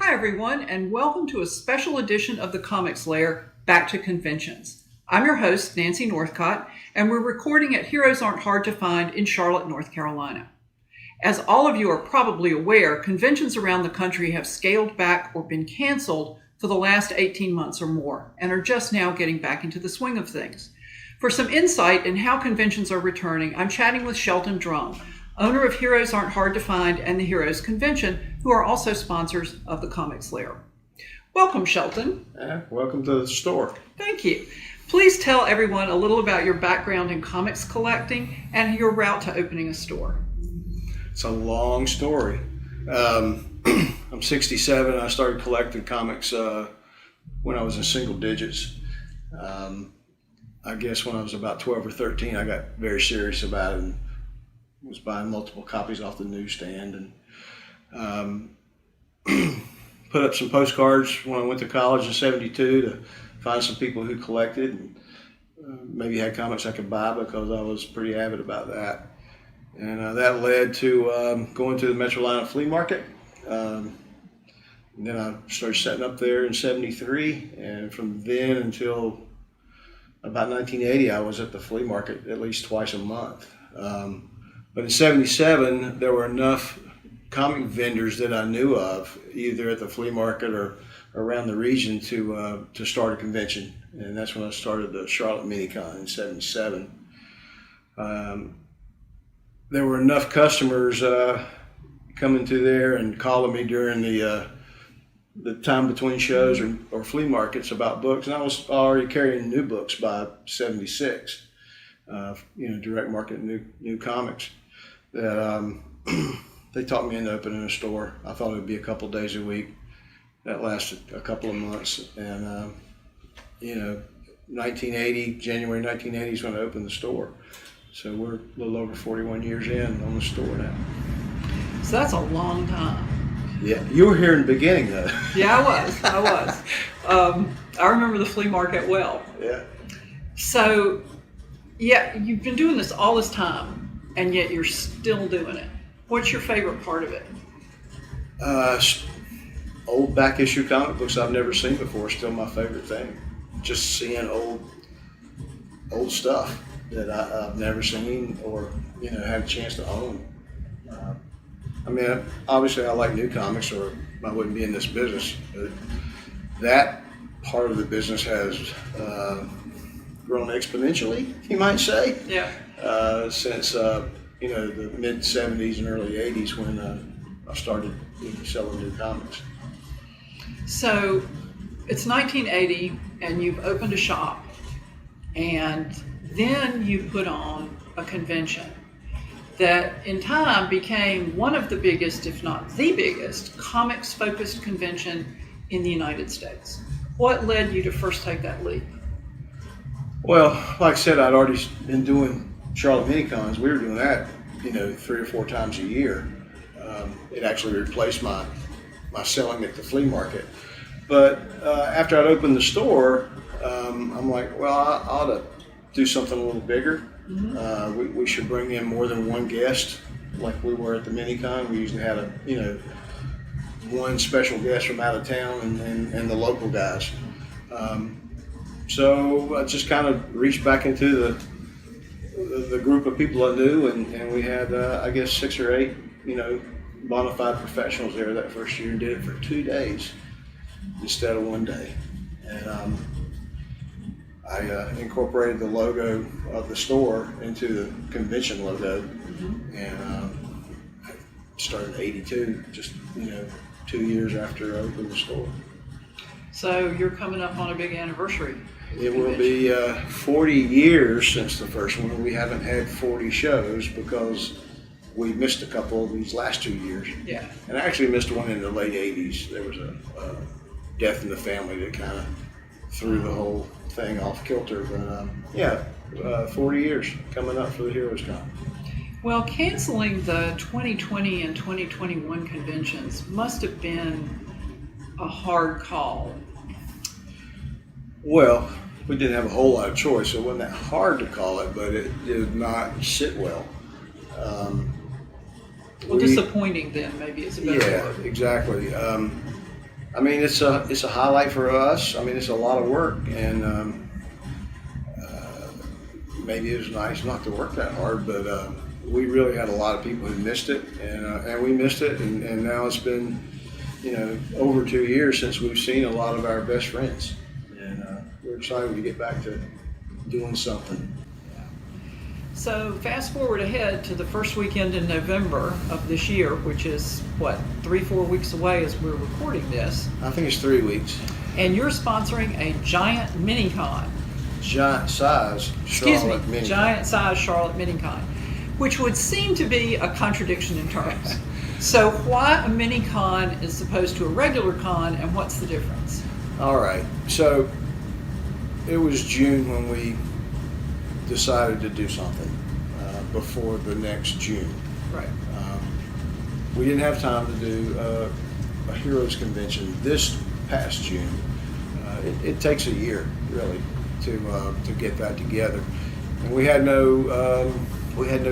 Hi everyone, and welcome to a special edition of the Comics Lair, Back to Conventions. I'm your host, Nancy Northcott, and we're recording at Heroes Aren't Hard to Find in Charlotte, North Carolina. As all of you are probably aware, conventions around the country have scaled back or been canceled for the last 18 months or more, and are just now getting back into the swing of things. For some insight in how conventions are returning, I'm chatting with Shelton, owner of Heroes Aren't Hard to Find and the Heroes Convention, who are also sponsors of the Comics Lair. Welcome, Shelton. Welcome to the store. Thank you. Please tell everyone a little about your background in comics collecting and your route to opening a store. It's a long story. I'm 67. I started collecting comics when I was in single digits. I guess when I was about 12 or 13, I got very serious about it and was buying multiple copies off the newsstand and put up some postcards when I went to college in 72 to find some people who collected and maybe had comics I could buy because I was pretty avid about that. And that led to going to the Metrolina flea market. And then I started setting up there in 73, and from then until about 1980, I was at the flea market at least twice a month. But in 77, there were enough comic vendors that I knew of, either at the flea market or around the region, to start a convention. And that's when I started the Charlotte Minicon in 77. There were enough customers coming through there and calling me during the time between shows or flea markets about books. And I was already carrying new books by 76, direct market new comics. That they talked me into opening a store. I thought it would be a couple days a week. That lasted a couple of months, and 1980, January 1980 is when I opened the store. So we're a little over 41 years in on the store now. So that's a long time. Yeah, you were here in the beginning though. Yeah, I was. I remember the flea market well. Yeah. So, yeah, you've been doing this all this time, and yet you're still doing it. What's your favorite part of it? Old back issue comic books I've never seen before, still my favorite thing. Just seeing old stuff that I've never seen or had a chance to own. Obviously I like new comics or I wouldn't be in this business, but that part of the business has grown exponentially, you might say. Yeah. Since the mid 70s and early 80s when I started selling new comics. So it's 1980 and you've opened a shop, and then you put on a convention that in time became one of the biggest, if not the biggest, comics-focused convention in the United States. What led you to first take that leap? Well, like I said, I'd already been doing Charlotte Minicons. We were doing that, 3 or 4 times a year. It actually replaced my selling at the flea market. But after I'd opened the store, I'm like, well, I ought to do something a little bigger. Mm-hmm. We should bring in more than one guest, like we were at the Minicon. We usually had one special guest from out of town and the local guys. So I just kind of reached back into the group of people I knew, and we had, 6 or 8, bona fide professionals there that first year, and did it for 2 days instead of 1 day. And I incorporated the logo of the store into the convention logo, and I started in 82, just 2 years after I opened the store. So you're coming up on a big anniversary. It will be 40 years since the first one. We haven't had 40 shows because we missed a couple of these last 2 years. Yeah. And I actually missed one in the late 80s. There was a death in the family that kind of threw the whole thing off kilter. But 40 years coming up for the Heroes Con. Well, canceling the 2020 and 2021 conventions must have been a hard call. Well, we didn't have a whole lot of choice, so it wasn't that hard to call it, but it did not sit well. Disappointing then, maybe is a better word. Yeah, exactly. I mean, it's a highlight for us. I mean, it's a lot of work, and maybe it was nice not to work that hard, but we really had a lot of people who missed it, and we missed it, and now it's been, over 2 years since we've seen a lot of our best friends, and we're excited to get back to doing something. So fast forward ahead to the first weekend in November of this year, which is, 3-4 weeks away as we're recording this. I think it's 3 weeks. And you're sponsoring a giant mini-con. Giant size Charlotte mini-con. Giant size Charlotte mini-con, which would seem to be a contradiction in terms. So why a mini-con as opposed to a regular con, and what's the difference? All right. So it was June when we decided to do something before the next June. Right. We didn't have time to do a Heroes Convention this past June. It takes a year, really, to get that together, and we had no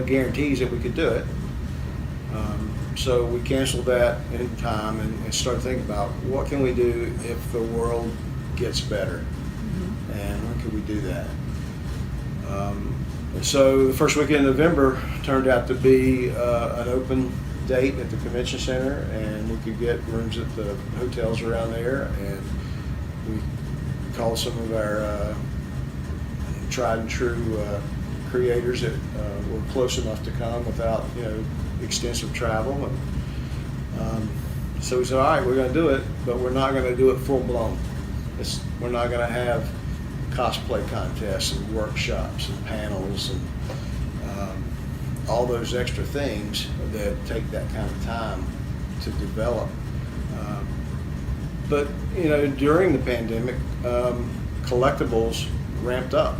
guarantees that we could do it. So we canceled that in time and started thinking about what can we do if the world gets better, and when could we do that. So the first weekend in November turned out to be an open date at the convention center, and we could get rooms at the hotels around there, and we called some of our tried and true creators that were close enough to come without extensive travel, and so we said, all right, we're going to do it, but we're not going to do it full blown. We're not going to have cosplay contests and workshops and panels and all those extra things that take that kind of time to develop. But during the pandemic, collectibles ramped up.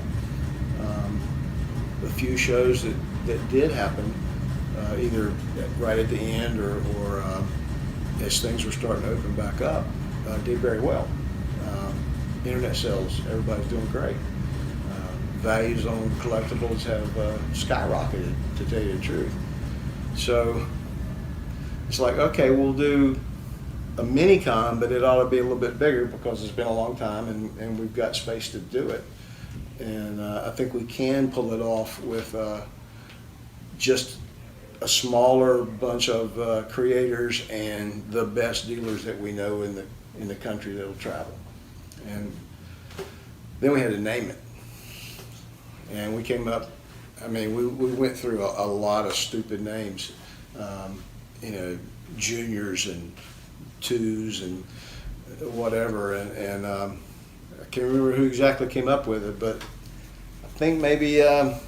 The few shows that did happen, either right at the end or as things were starting to open back up, did very well. Internet sales, everybody's doing great. Values on collectibles have skyrocketed, to tell you the truth. So it's like, okay, we'll do a mini con, but it ought to be a little bit bigger because it's been a long time and we've got space to do it. And I think we can pull it off with just a smaller bunch of creators and the best dealers that we know in the country that'll travel. And then we had to name it. And we came up, we went through a lot of stupid names, juniors and twos and whatever. And I can't remember who exactly came up with it, but I think maybe I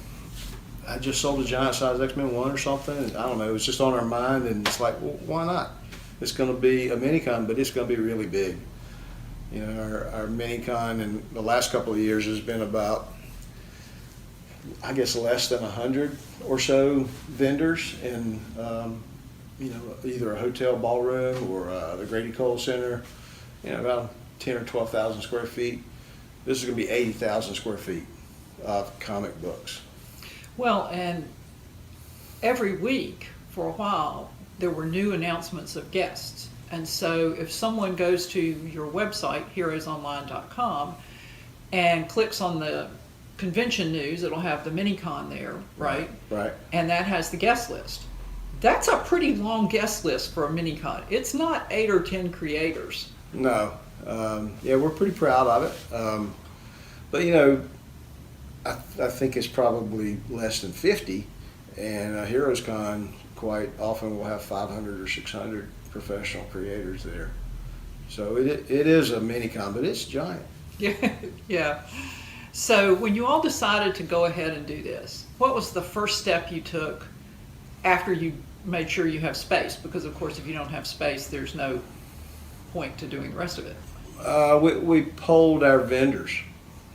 just sold a giant size X-Men 1 or something. And I don't know, it was just on our mind, and it's like, well, why not? It's going to be a mini-con, but it's going to be really big. Our mini-con in the last couple of years has been about, I guess, less than 100 or so vendors in, either a hotel ballroom or the Grady Cole Center, about 10 or 12,000 square feet. This is going to be 80,000 square feet of comic books. Well, and every week for a while, there were new announcements of guests. And so if someone goes to your website, heroesonline.com, and clicks on the convention news, it'll have the mini-con there, right? Right. And that has the guest list. That's a pretty long guest list for a mini-con. It's not 8 or 10 creators. No. We're pretty proud of it. But, I think it's probably less than 50. And Heroes Con quite often will have 500 or 600 professional creators there. So it is a mini-con, but it's giant. Yeah. So when you all decided to go ahead and do this, what was the first step you took after you made sure you have space? Because, of course, if you don't have space, there's no point to doing the rest of it. We polled our vendors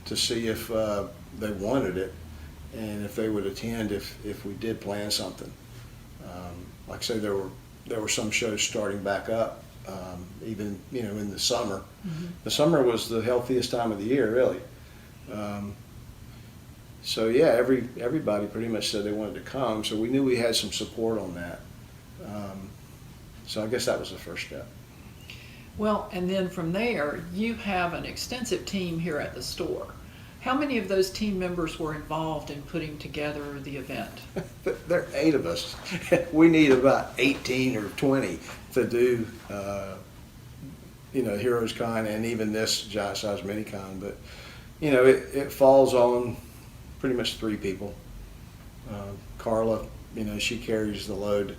to see if they wanted it and if they would attend if we did plan something. Like I say, there were some shows starting back up, even in the summer. Mm-hmm. The summer was the healthiest time of the year, really. So yeah, everybody pretty much said they wanted to come, so we knew we had some support on that. So I guess that was the first step. Well, and then from there, you have an extensive team here at the store. How many of those team members were involved in putting together the event? There are 8 of us. We need about 18 or 20 to do, Heroes Con and even this giant size mini con. But, it falls on pretty much 3 people. Carla, she carries the load.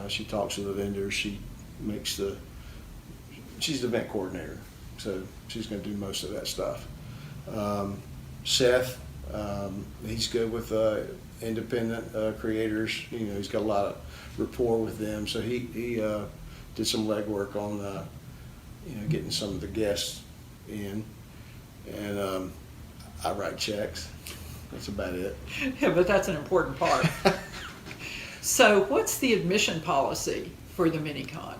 She talks to the vendors. She's the event coordinator, so she's going to do most of that stuff. Seth, he's good with independent creators. He's got a lot of rapport with them, so he did some legwork on getting some of the guests in, and I write checks. That's about it. Yeah, but that's an important part. So what's the admission policy for the mini-con?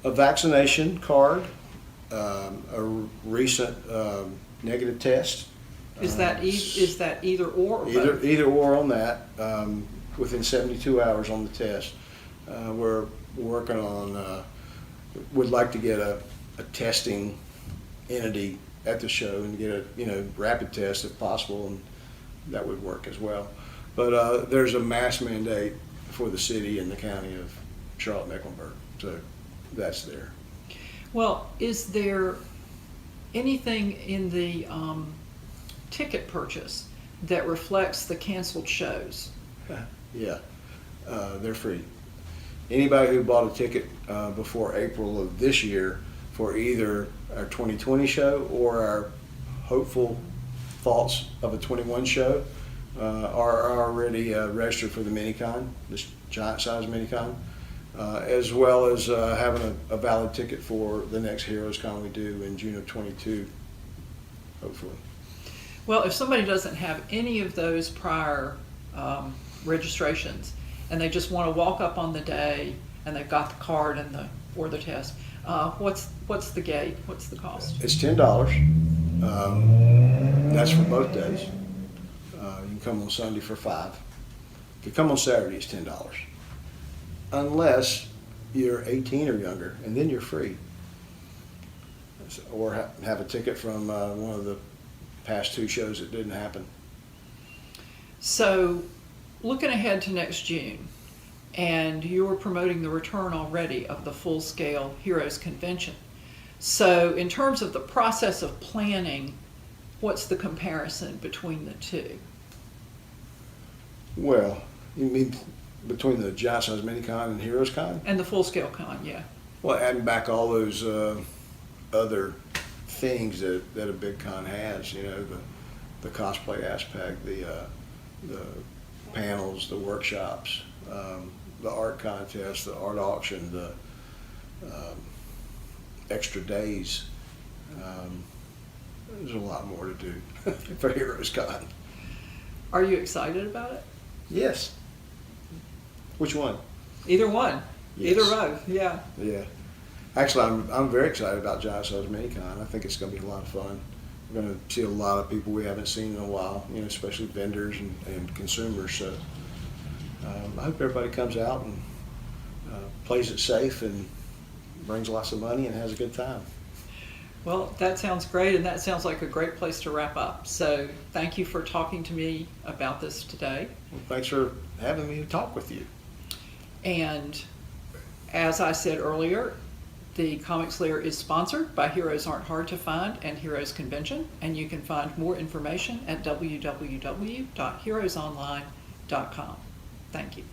A vaccination card, a recent negative test. Is that either or? Both? Either or on that. Within 72 hours on the test. We're working on. Would like to get a testing entity at the show and get a rapid test if possible, and that would work as well. But there's a mask mandate for the city and the county of Charlotte-Mecklenburg, so that's there. Well, is there anything in the ticket purchase that reflects the canceled shows? Yeah, they're free. Anybody who bought a ticket before April of this year for either our 2020 show or our hopeful thoughts of a 21 show are already registered for the minicon, this giant size minicon, as well as having a valid ticket for the next Heroes Con we do in June of 22, hopefully. Well, if somebody doesn't have any of those prior registrations and they just want to walk up on the day and they've got the card and or the test, what's the gate? What's the cost? It's $10. That's for both days. You can come on Sunday for $5. If you come on Saturday, it's $10. Unless you're 18 or younger, and then you're free. Or have a ticket from one of the past 2 shows that didn't happen. So, looking ahead to next June, and you're promoting the return already of the full-scale Heroes Convention. So, in terms of the process of planning, what's the comparison between the two? Well, you mean between the giant size minicon and Heroes Con? And the full-scale con, yeah. Well, adding back all those other things that a big con has, the cosplay aspect, the panels, the workshops, the art contest, the art auction, the extra days. There's a lot more to do for Heroes Con. Are you excited about it? Yes. Which one? Either one. Yes. Either both, yeah. Yeah. Actually, I'm very excited about Giant Size Minicon. I think it's going to be a lot of fun. We're going to see a lot of people we haven't seen in a while, especially vendors and consumers. So I hope everybody comes out and plays it safe and brings lots of money and has a good time. Well, that sounds great, and that sounds like a great place to wrap up. So thank you for talking to me about this today. Well, thanks for having me to talk with you. And as I said earlier, the Comics Lair is sponsored by Heroes Aren't Hard to Find and Heroes Convention, and you can find more information at www.heroesonline.com. Thank you.